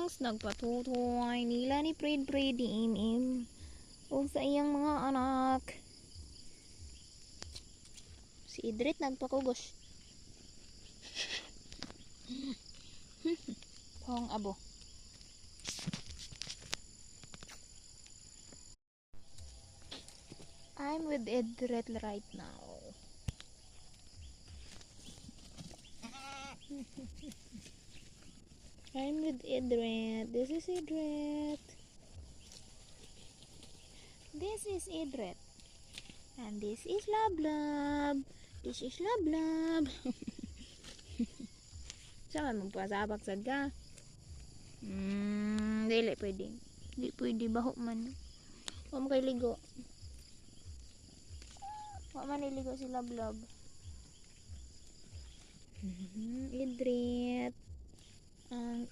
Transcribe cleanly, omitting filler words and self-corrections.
siblings nagpatutoy nila ni Fred Im o sa iyang mga anak. Si Idrit nagpakugos. Pong abo. I'm with Idrit right now. I'm with Idrit. This is Idrit. This is Idrit. And this is Lablab. This is Lablab. Saan magpasabak sad ka? Dili pwede. Di pwede baho man. Huwag mo kayo ligo. Huwag man iligo si Lablab. Idrit. Ang